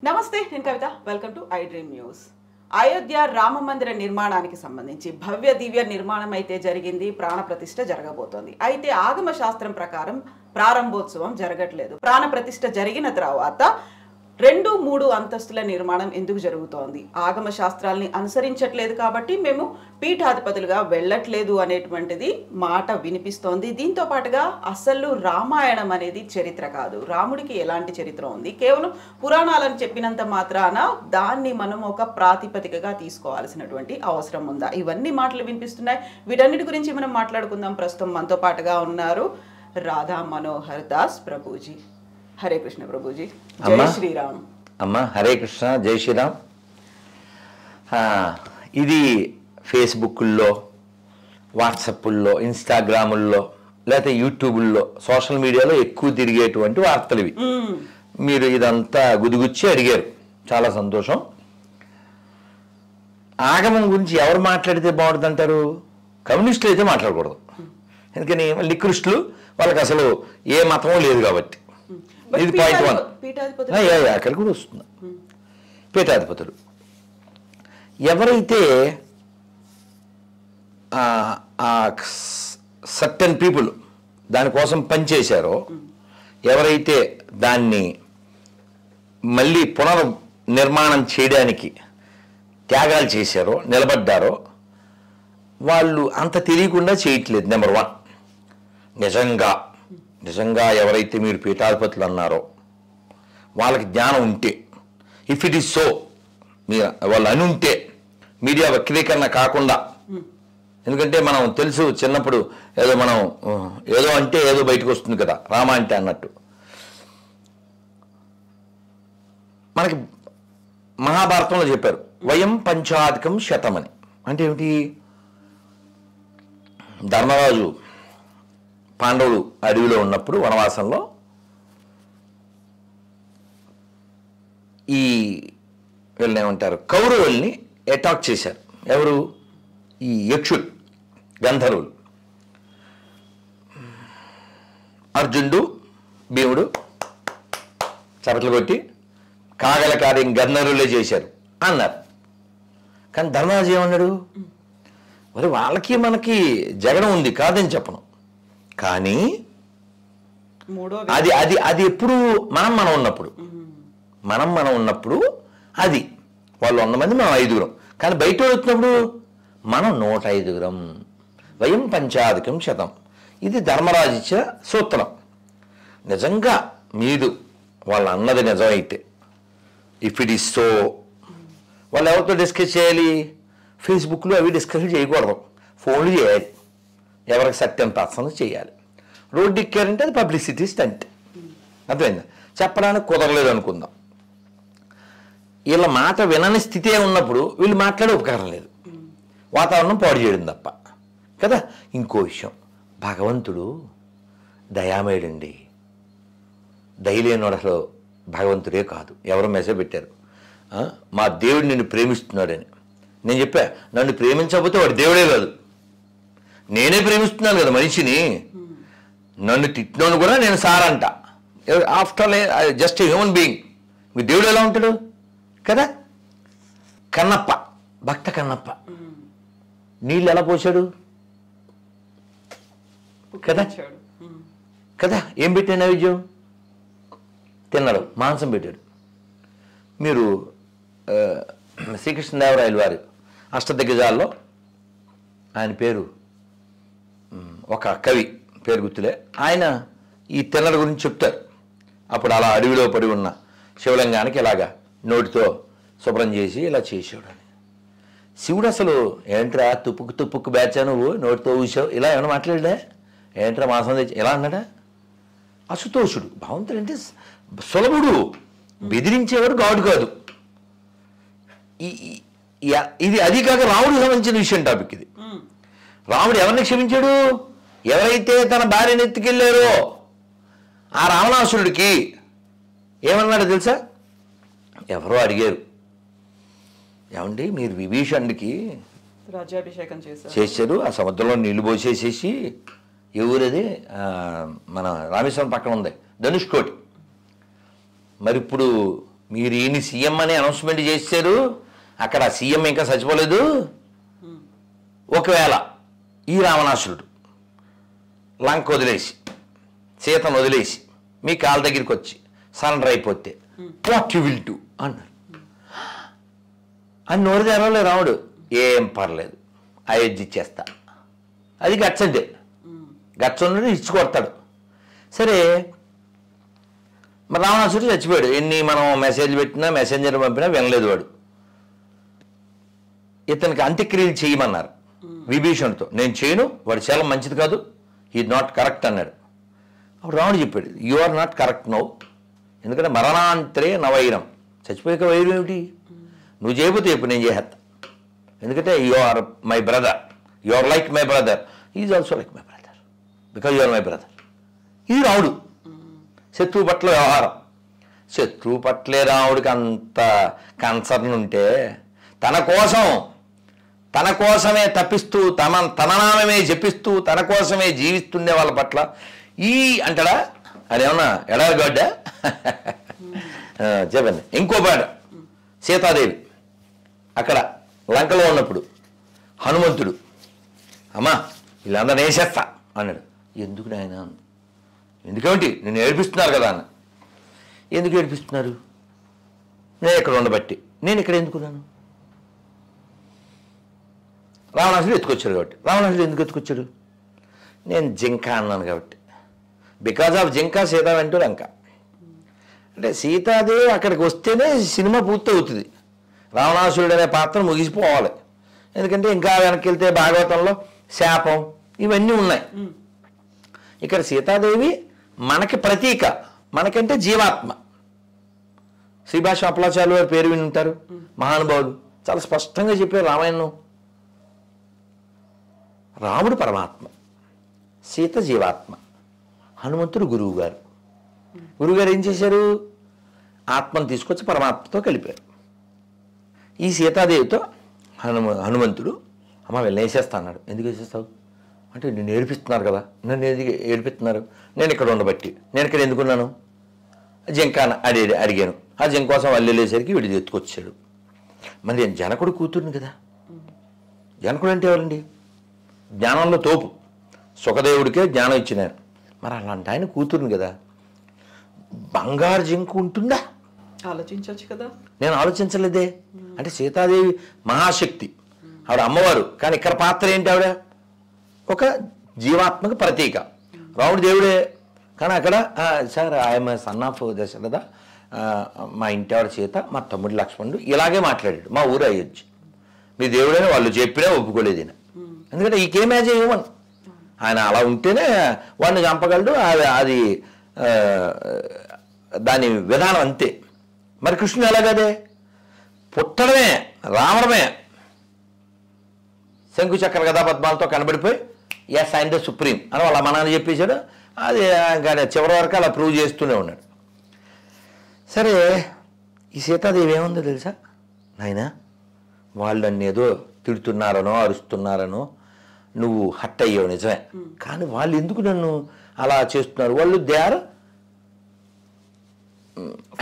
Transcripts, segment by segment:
నమస్తే, నేను Kavitha. Welcome to I dream news. Ayodhya Rama మందిర నిర్మాణానికి సంబంధించి భవ్య దివ్య నిర్మాణం అయితే జరిగింది, ప్రాణ ప్రతిష్ఠ జరగబోతోంది. అయితే ఆగమ శాస్త్రం ప్రకారం ప్రారంభోత్సవం జరగట్లేదు. ప్రాణ ప్రతిష్ఠ జరిగిన తర్వాత 2-3 అంతస్తుల నిర్మాణం ఎందుకు జరుగుతోంది? ఆగమ శాస్త్రాల్ని అనుసరించట్లేదు కాబట్టి మేము పీఠాధిపతులుగా వెళ్ళట్లేదు అనేటువంటిది మాట వినిపిస్తోంది. దీంతో పాటుగా అసలు రామాయణం అనేది చరిత్ర కాదు, రాముడికి ఎలాంటి చరిత్ర ఉంది, కేవలం పురాణాలను చెప్పినంత మాత్రాన దాన్ని మనం ఒక ప్రాతిపదికగా తీసుకోవాల్సినటువంటి అవసరం ఉందా? ఇవన్నీ మాటలు వినిపిస్తున్నాయి. వీటన్నిటి గురించి మనం మాట్లాడుకుందాం. ప్రస్తుతం మనతో పాటుగా ఉన్నారు రాధా మనోహర్ దాస్ ప్రభుజీ. హరే కృష్ణ ప్రభుజీ. జై శ్రీరామ్. అమ్మ హరే కృష్ణ, జై శ్రీరామ్. ఇది ఫేస్బుక్ల్లో, వాట్సాప్ల్లో, ఇన్స్టాగ్రాముల్లో, లేకపోతే యూట్యూబుల్లో, సోషల్ మీడియాలో ఎక్కువ తిరిగేటువంటి వార్తలు ఇవి. మీరు ఇదంతా గుదిగుచ్చి అడిగారు, చాలా సంతోషం. ఆగమం గురించి ఎవరు మాట్లాడితే బాగుంటుంది అంటారు? కమ్యూనిస్టులు అయితే మాట్లాడకూడదు, ఎందుకని నికృష్టులు, వాళ్ళకి అసలు ఏ మతమో లేదు కాబట్టి. ఇది పాయింట్ 1. అక్కడ కూడా వస్తుంది. పీఠాధిపతులు ఎవరైతే సర్టెన్ పీపుల్ దానికోసం పనిచేశారో, ఎవరైతే దాన్ని మళ్ళీ పునర్నిర్మాణం చేయడానికి త్యాగాలు చేశారో, నిలబడ్డారో, వాళ్ళు అంత తెలియకుండా చేయట్లేదు. నెంబర్ 1. నిజంగా ఎవరైతే మీరు పీఠాధిపతులు అన్నారో వాళ్ళకి జ్ఞానం ఉంటే, ఇఫ్ ఇట్ ఈస్ సో, మీరు వాళ్ళు అని ఉంటే, మీడియా వక్రీకరణ కాకుండా, ఎందుకంటే మనం తెలుసు చిన్నప్పుడు ఏదో అంటే ఏదో బయటకు వస్తుంది కదా, రామ అంటే అన్నట్టు. మనకి మహాభారతంలో చెప్పారు వయం పంచాధికం శతమని. అంటే ఏమిటి? ధర్మరాజు పాండవులు అడవిలో ఉన్నప్పుడు వనవాసంలో ఈ వీళ్ళని ఏమంటారు, కౌరవుల్ని అటాక్ చేశారు. ఎవరు? ఈ యక్షులు, గంధర్వులు. అర్జునుడు, భీముడు చపట్లు కొట్టి కాగల కార్యం గంధర్వులే చేశారు అన్నారు. కానీ ధర్మరాజు ఏమన్నాడు? మరి వాళ్ళకి మనకి జగడం ఉంది, కాదని చెప్పను, కానీ అది అది అది ఎప్పుడు మనం ఉన్నప్పుడు అది వాళ్ళు 100 మంది, మనం 5గురం. కానీ బయట వచ్చినప్పుడు మనం 105గురం. వయం పంచాధికం శతం. ఇది ధర్మరాజు ఇచ్చిన సూత్రం. నిజంగా మీరు వాళ్ళు అన్నది నిజమైతే, ఇఫ్ ఇట్ ఈస్ సో, వాళ్ళు ఎవరితో డిస్కస్ చేయాలి? ఫేస్బుక్లో అవి డిస్కస్ చేయకూడదు, ఫోన్లు చేయాలి. ఎవరికి సత్యం పర్సన్ చేయాలి. రోడ్డు ఎక్కారంటే అది పబ్లిసిటీ స్టంట్. అర్థమైందా? చెప్పడానికి కుదరలేదు అనుకుందాం. వీళ్ళ మాట వినని స్థితే ఉన్నప్పుడు వీళ్ళు మాట్లాడే ఉపకారం లేదు, వాతావరణం పాడు చేయడం తప్ప కదా. ఇంకో విషయం, భగవంతుడు దయామయుడండి. దయలేనోడు అసలు భగవంతుడే కాదు. ఎవరో మెసేజ్ పెట్టారు, మా దేవుడు నిన్ను ప్రేమిస్తున్నాడని. నేను చెప్పా, నన్ను ప్రేమించకపోతే వాడు దేవుడే కాదు, నేనే ప్రేమిస్తున్నాను కదా మనిషిని. నన్ను తిట్టినోను కూడా నేను సార్ అంట. After just human being. మీ దేవుడు ఎలా ఉంటాడు కదా? కన్నప్ప, భక్త కన్నప్ప నీళ్ళు ఎలా పోసాడు కదా? కదా, ఏం పెట్టాడు? నైవేద్యం తిన్నాడు, మాంసం పెట్టాడు. మీరు శ్రీకృష్ణదేవరాయలు వారి అష్టదిగ్గజాల్లో ఆయన పేరు, ఒక కవి పేరు గుర్తులే, ఆయన ఈ తిన్నల గురించి చెప్తారు. అప్పుడు అలా అడవిలో పడి ఉన్న శివలింగానికి ఇలాగా నోటితో శుభ్రం చేసి ఇలా చేసాడు అని. శివుడు అసలు ఏంట్రా తుప్పుకు బ్యాచా, నువ్వు నోటితో ఊసావు, ఇలా ఏమైనా మాట్లాడా? ఏంట్రా మాంసం తెచ్చి ఇలా అన్నాడా? అసుతోషుడు. భగవంతుడు అంటే సులభుడు, బెదిరించేవాడు గాడు కాదు. ఇది అది కాక రాముడికి సంబంధించిన విషయం టాపిక్ ఇది. రాముడు ఎవరిని క్షమించాడు? ఎవరైతే తన భార్యను ఎత్తుకెళ్ళారో ఆ రావణాసురుడికి ఏమన్నాడు తెలుసా? ఎవరో అడిగారు, ఏమండి మీరు విభీషణుడికి రాజ్యాభిషేకం చేశారు, ఆ సముద్రంలో నీళ్లు పోసేసేసి, ఏ ఊరది, మన రామేశ్వరం పక్కన ఉంది ధనుష్కోటి, మరి ఇప్పుడు మీరు ఈయన సీఎం అని అనౌన్స్మెంట్ చేశారు, అక్కడ సీఎం ఇంకా చచ్చిపోలేదు. ఒకవేళ ఈ రావణాసురుడు లంక వదిలేసి సీతను వదిలేసి మీ కాళ్ళ దగ్గరికి వచ్చి సరెండర్ అయిపోతే వాట్ యు విల్ డూ అన్నారు. అని నోరు తెరవలే రాముడు. ఏం పర్లేదు, అయోధ్య ఇచ్చేస్తా. అది గట్స్ అంటే గట్స్ ఉన్నది ఇచ్చి కొడతాడు. సరే, మరి రావణాసురుడు చచ్చిపోయాడు. ఎన్ని మనం మెసేజ్ పెట్టినా మెసెంజర్ పంపినా వినలేదు వాడు. ఇతనికి అంత్యక్రియలు చేయమన్నారు విభీషణుడితో. నేను చేయను, వాడు చాలా మంచిది కాదు, ఈ నాట్ కరెక్ట్ అన్నాడు. అప్పుడు రాముడు చెప్పాడు, you are not correct no, ఎందుకంటే మరణాంతరే నవైరం, చచ్చిపోయాక వైరం ఏమిటి, నువ్వు చేయబోతే చెప్పు, నేను చేసేస్తా. ఎందుకంటే you are my brother, you are like my brother, is also like my brother, because you are my brother. ఇది రాముడు శత్రువు పట్ల వ్యవహారం. శత్రువు పట్లే రాముడికి అంత కన్సర్న్ ఉంటే తన కోసమే తప్పిస్తూ తన నామమే జపిస్తూ తన కోసమే జీవిస్తుండే వాళ్ళ పట్ల ఈ అంటాడా? అదేమన్నా ఎడారిగడ్డా? చెప్పండి. ఇంకో పాట, సీతాదేవి అక్కడ లంకలో ఉన్నప్పుడు హనుమంతుడు, అమ్మా వీళ్ళందరూ వేసేస్తా అన్నాడు. ఎందుకు నాయన, ఎందుకేమిటి, నేను ఏడిపిస్తున్నారు కదా అన్న. ఎందుకు ఏడిపిస్తున్నారు? నేను ఇక్కడ ఉండబట్టి. నేను ఇక్కడ ఎందుకున్నాను? రావణాసుడు ఎత్తుకొచ్చాడు కాబట్టి. రావణాసుడు ఎందుకు ఎత్తుకొచ్చాడు? నేను జింక అన్నాను కాబట్టి. బికాజ్ ఆఫ్ జింక సీత వెంటూ లంక. అంటే సీతాదేవి అక్కడికి వస్తేనే సినిమా పూర్తి అవుతుంది, రావణాసురుడు అనే పాత్ర ముగిసిపోవాలి. ఎందుకంటే ఇంకా వెనక్కి వెళ్తే భాగవతంలో శాపం ఇవన్నీ ఉన్నాయి. ఇక్కడ సీతాదేవి మనకి ప్రతీక, మనకంటే జీవాత్మ. శ్రీభాష అప్పలాచార్యులు వారి పేరు విని ఉంటారు, మహానుభావులు చాలా స్పష్టంగా చెప్పారు రామాయణం. రాముడు పరమాత్మ, సీత జీవాత్మ, హనుమంతుడు గురువుగారు. గురువుగారు ఏం చేశారు? ఆత్మను తీసుకొచ్చి పరమాత్మతో కలిపారు. ఈ సీతాదేవితో హనుమంతుడు అమ్మ వెళ్ళి వేసేస్తా అన్నాడు. ఎందుకు వేసేస్తావు అంటే, నేను ఏడిపిస్తున్నారు కదా. నన్ను ఎందుకు ఏడిపిస్తున్నారు? నేను ఇక్కడ ఉండబట్టి. నేను ఇక్కడ ఎందుకున్నాను? జింకాన అడిగాను. ఆ జింక కోసం వాళ్ళు వెళ్ళేసరికి వీడు ఎత్తుకొచ్చాడు. మరి నేను జనకుడు కూతురుని కదా. జనకుడు అంటే ఎవరండి? జ్ఞానంలో తోపు, సుఖదేవుడికే జ్ఞానం ఇచ్చిన. మరి అలాంటి ఆయన కూతురుని కదా. బంగారు జింక ఉంటుందా? ఆలోచించవచ్చు కదా. నేను ఆలోచించలేదే. అంటే సీతాదేవి మహాశక్తి, ఆవిడ అమ్మవారు. కానీ ఇక్కడ పాత్ర ఏంటి? ఆవిడ ఒక జీవాత్మక ప్రతీక. రాముడు దేవుడే, కానీ అక్కడ sir I'm son of Dasharatha, మా ఇంటి ఆవిడ సీత, మా తమ్ముడు లక్ష్మణుడు ఇలాగే మాట్లాడాడు. మా ఊరు అయ్యొచ్చు, మీ దేవుడని వాళ్ళు చెప్పినా ఒప్పుకోలేదు ఈయన. ఎందుకంటే ఈ కేమ్ యాజ్ హ్యూమన్, ఆయన అలా ఉంటేనే వాడిని చంపగలడు. అది దాని విధానం అంతే. మరి కృష్ణుడు ఎలాగదే? పుట్టడమే, రావడమే, శంకుచక్ర గదా పద్మాలతో కనబడిపోయి ఎస్ ఆయన ద సుప్రీం అని వాళ్ళ అమ్మ నాన్న చెప్పేశాడు. అది చివరి వరకు అలా ప్రూవ్ చేస్తూనే ఉన్నాడు. సరే, ఈ సీతాదేవి ఏముందో తెలుసా నాయన? వాళ్ళు నన్ను ఏదో తిడుతున్నారనో అరుస్తున్నారనో నువ్వు హట్ అయ్యావు, నిజమే. కానీ వాళ్ళు ఎందుకు నన్ను అలా చేస్తున్నారు? వాళ్ళు they are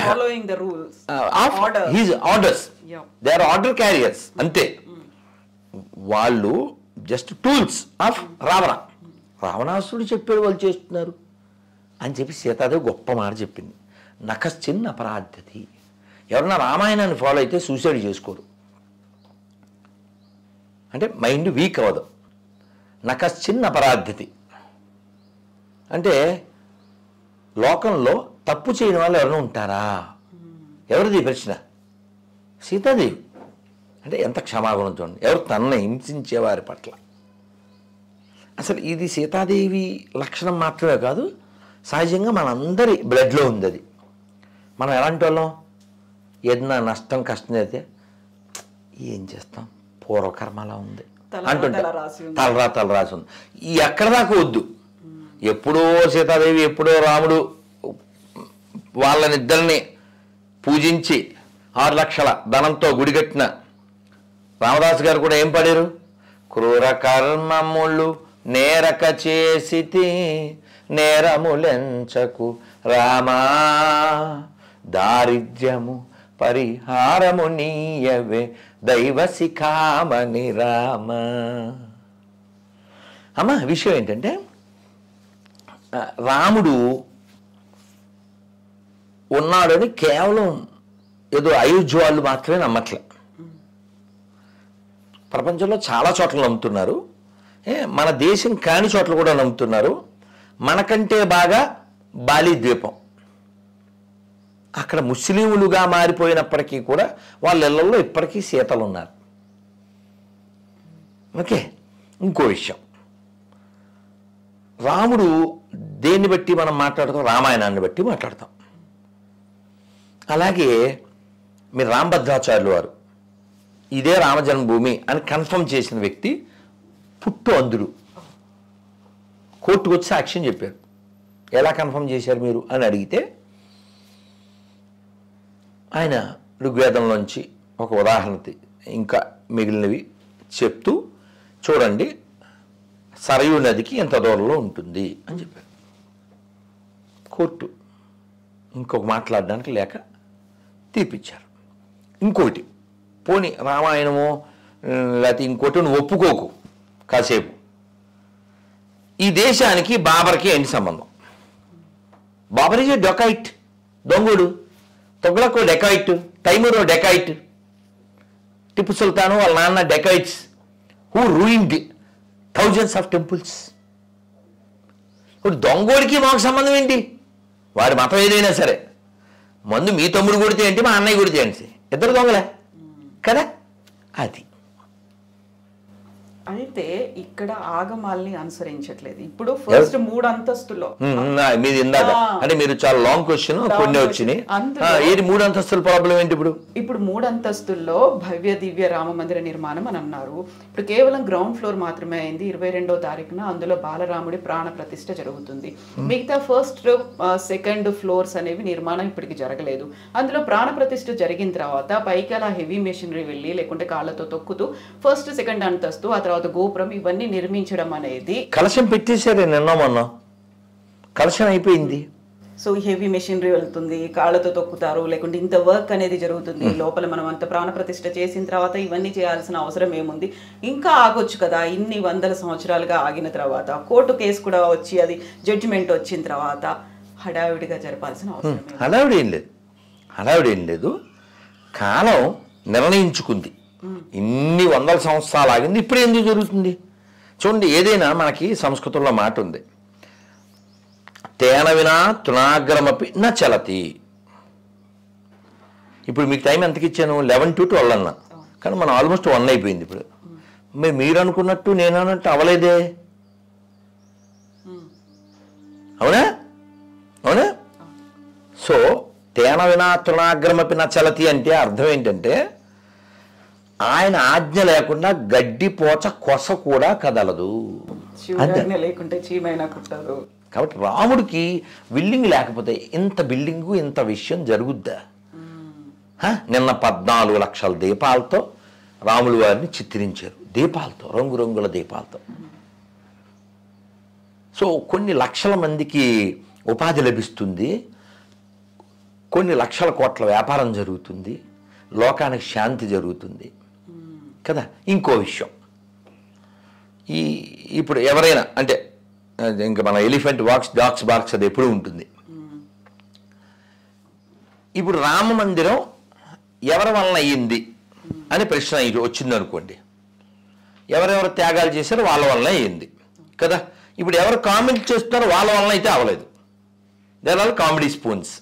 following the rules of his orders. They are order carriers, అంతే. వాళ్ళు జస్ట్ టూల్స్ ఆఫ్ రావణ. రావణాసురుడు చెప్పాడు వాళ్ళు చేస్తున్నారు అని చెప్పి సీతాదేవి గొప్ప మాట చెప్పింది. నకశ్చిన్ అపరాధ్యతి. ఎవరన్నా రామాయణాన్ని ఫాలో అయితే సూసైడ్ చేసుకోరు, అంటే మైండ్ వీక్ అవ్వదు. నకశ్చిన్ అపరాధ్యతి అంటే లోకంలో తప్పు చేయని వాళ్ళు ఎవరైనా ఉంటారా? ఎవరిది ప్రశ్న? సీతాదేవి. అంటే ఎంత క్షమాగుణం చూడండి, ఎవరు తనని హింసించే వారి పట్ల. అసలు ఇది సీతాదేవి లక్షణం మాత్రమే కాదు, సహజంగా మనందరి బ్లడ్లో ఉంది అది. మనం ఎలాంటి వాళ్ళం? ఏదైనా నష్టం కష్టం అయితే ఏం చేస్తాం, పూర్వకర్మ అలా ఉంది అంటుంటా, తలరాసి ఉంది. ఈ ఎక్కడ దాకా వద్దు. ఎప్పుడో సీతాదేవి, ఎప్పుడో రాముడు వాళ్ళనిద్దరిని పూజించి 6 లక్షల ధనంతో గుడిగట్టిన రామదాసు గారు కూడా ఏం పాడారు? క్రూర కర్మములు నేరక చేసితి నేరములెంచకు రామా, దారిద్ర్యము పరిహారము నీయవే దైవ శిఖామణి రామ. అమ్మ విషయం ఏంటంటే రాముడు ఉన్నాడని కేవలం ఏదో అయోధ్య వాళ్ళు మాత్రమే నమ్మట్లే. ప్రపంచంలో చాలా చోట్ల నమ్ముతున్నారు, మన దేశం కాని చోట్ల కూడా నమ్ముతున్నారు. మనకంటే బాగా బాలి ద్వీపం, అక్కడ ముస్లింలుగా మారిపోయినప్పటికీ కూడా వాళ్ళ ఇళ్లలో ఇప్పటికీ సీతలు ఉన్నారు. ఓకే, ఇంకో విషయం, రాముడు దేన్ని బట్టి మనం మాట్లాడతాం? రామాయణాన్ని బట్టి మాట్లాడతాం. అలాగే మీరు రామభద్రాచార్యులు వారు ఇదే రామజన్మభూమి అని కన్ఫర్మ్ చేసిన వ్యక్తి పుట్టు అందుడు. కోర్టుకు వచ్చి సాక్ష్యం చెప్పారు. ఎలా కన్ఫర్మ్ చేశారు మీరు అని అడిగితే ఆయన ఋగ్వేదంలోంచి ఒక ఉదాహరణ ఇంకా మిగిలినవి చెప్తూ, చూడండి సరయూ నదికి ఎంత దూరంలో ఉంటుంది అని చెప్పారు. కోర్టు ఇంకొక మాట్లాడడానికి లేక తీర్పిచ్చారు. ఇంకోటి, పోని రామాయణమో లేకపోతే ఇంకోటి నువ్వు ఒప్పుకోకు కాసేపు, ఈ దేశానికి బాబర్కి ఏంటి సంబంధం? బాబర్ ఈజ్ డొకైట్, దొంగడు. తొగ్లకో డెకాయిట్, తైమూరో డెకాయిట్, టిప్పు సుల్తాను వాళ్ళ నాన్న dacoits who ruined thousands of temples. ఇప్పుడు దొంగోడికి మాకు సంబంధం ఏంటి? వాడి మతం ఏదైనా సరే, మందు మీ తమ్ముడు కొడితే ఏంటి, మా అన్నయ్య కొడితే ఏంటి, ఇద్దరు దొంగలే కదా. అది అయితే ఇక్కడ ఆగమాల్ని అనుసరించట్లేదు. ఇప్పుడు ఫస్ట్ 3 అంతస్తులో మీది ఇందాక అంటే మీరు చాలా లాంగ్ క్వశ్చన్, కొన్ని వచ్చినాయి. ఏది 3 అంతస్తుల ప్రాబ్లం ఏంటి? ఇప్పుడు 3 అంతస్తుల్లో భవ్య దివ్య రామ మందిర నిర్మాణం అని అన్నారు. ఇప్పుడు కేవలం గ్రౌండ్ ఫ్లోర్ మాత్రమే అయింది. 22వ తారీఖున అందులో బాలరాముడి ప్రాణ ప్రతిష్ఠ జరుగుతుంది. మిగతా ఫస్ట్ సెకండ్ ఫ్లోర్స్ అనేవి నిర్మాణం ఇప్పటికి జరగలేదు. అందులో ప్రాణ ప్రతిష్ఠ జరిగిన తర్వాత పైకి అలా హెవీ మెషినరీ వెళ్ళి లేకుంటే కాళ్ళతో తొక్కుతూ ఫస్ట్ సెకండ్ అంతస్తు, ఆ తర్వాత గోపురం, ఇవన్నీ నిర్మించడం అనేది. కలశం పెట్టేశారు నిన్న మొన్న, కలశం అయిపోయింది. సో హెవీ మెషినరీ వెళ్తుంది, కాళ్ళతో తొక్కుతారు, లేకుంటే ఇంత వర్క్ అనేది జరుగుతుంది. లోపల మనం అంత ప్రాణ ప్రతిష్ఠ చేసిన తర్వాత ఇవన్నీ చేయాల్సిన అవసరం ఏముంది? ఇంకా ఆగొచ్చు కదా. ఇన్ని వందల సంవత్సరాలుగా ఆగిన తర్వాత కోర్టు కేసు కూడా వచ్చి అది జడ్జిమెంట్ వచ్చిన తర్వాత హడావిడిగా జరపాల్సిన అవసరం. హడావిడి ఏం లేదు. కాలం నిర్ణయించుకుంది, ఇన్ని వందల సంవత్సరాలు ఆగింది, ఇప్పుడు ఎందుకు జరుగుతుంది? చూడండి, ఏదైనా మనకి సంస్కృతంలో మాట ఉంది, తేన వినా తృణాగ్రమపి నా చలతి. ఇప్పుడు మీకు టైం ఎంతకి ఇచ్చాను? 11 to 12 అన్నా, కానీ మనం ఆల్మోస్ట్ 1 అయిపోయింది. ఇప్పుడు మీరు అనుకున్నట్టు నేను అన్నట్టు అవలేదే, అవునా? అవునా? సో తేన వినా తృణాగ్రమపి నా చలతి అంటే అర్థం ఏంటంటే ఆయన ఆజ్ఞ లేకుండా గడ్డి పోచ కొస కూడా కదలదు, లేకుంటే చీమైనా కుట్టదు. కాబట్టి రాముడికి బిల్డింగ్ లేకపోతే ఇంత బిల్డింగు ఇంత విషయం జరుగుద్దా? నిన్న 14 లక్షల దీపాలతో రాములు వారిని చిత్రించారు, దీపాలతో, రంగురంగుల దీపాలతో. సో కొన్ని లక్షల మందికి ఉపాధి లభిస్తుంది, కొన్ని లక్షల కోట్ల వ్యాపారం జరుగుతుంది, లోకానికి శాంతి జరుగుతుంది కదా. ఇంకో విషయం, ఇప్పుడు ఎవరైనా అంటే ఇంకా మన ఎలిఫెంట్ వాక్స్ డాగ్స్ బాక్స్ అది ఎప్పుడు ఉంటుంది. ఇప్పుడు రామ మందిరం ఎవరి వలన అయ్యింది అని ప్రశ్న వచ్చింది అనుకోండి, ఎవరెవరు త్యాగాలు చేశారో వాళ్ళ వలన అయ్యింది కదా. ఇప్పుడు ఎవరు కామెంట్ చేస్తున్నారో వాళ్ళ వలన అయితే అవ్వలేదు. There are comedy spoons.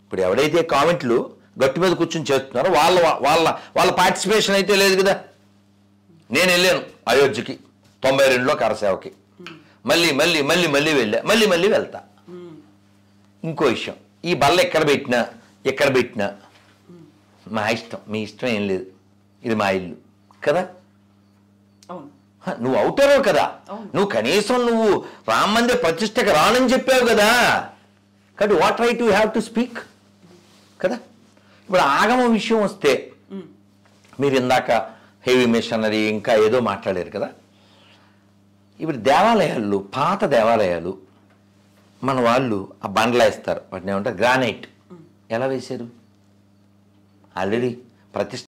ఇప్పుడు ఎవడైతే కామెంట్లు గట్టి మీద కూర్చొని చేస్తున్నారో వాళ్ళ వాళ్ళ వాళ్ళ పార్టిసిపేషన్ అయితే లేదు కదా. నేను వెళ్ళాను అయోధ్యకి 92లో కరసేవకి, మళ్ళీ మళ్ళీ మళ్ళీ మళ్ళీ వెళ్ళా, మళ్ళీ మళ్ళీ వెళ్తా. ఇంకో విషయం, ఈ బల్ల ఎక్కడ పెట్టినా మా ఇష్టం, మీ ఇష్టం ఏం లేదు, ఇది మా ఇల్లు కదా. నువ్వు అవుతారో కదా, నువ్వు కనీసం నువ్వు రామ మందిర ప్రతిష్టకు రానని చెప్పావు కదా, కాబట్టి what right you have to speak కదా. ఇప్పుడు ఆగమ విషయం వస్తే మీరు ఇందాక హెవీ మిషనరీ ఇంకా ఏదో మాట్లాడారు కదా. ఇప్పుడు దేవాలయాలు, పాత దేవాలయాలు మన వాళ్ళు ఆ బండ్లా వేస్తారు, వాటిని ఏమంటారు గ్రానైట్. ఎలా వేశారు? ఆల్రెడీ ప్రతిష్ట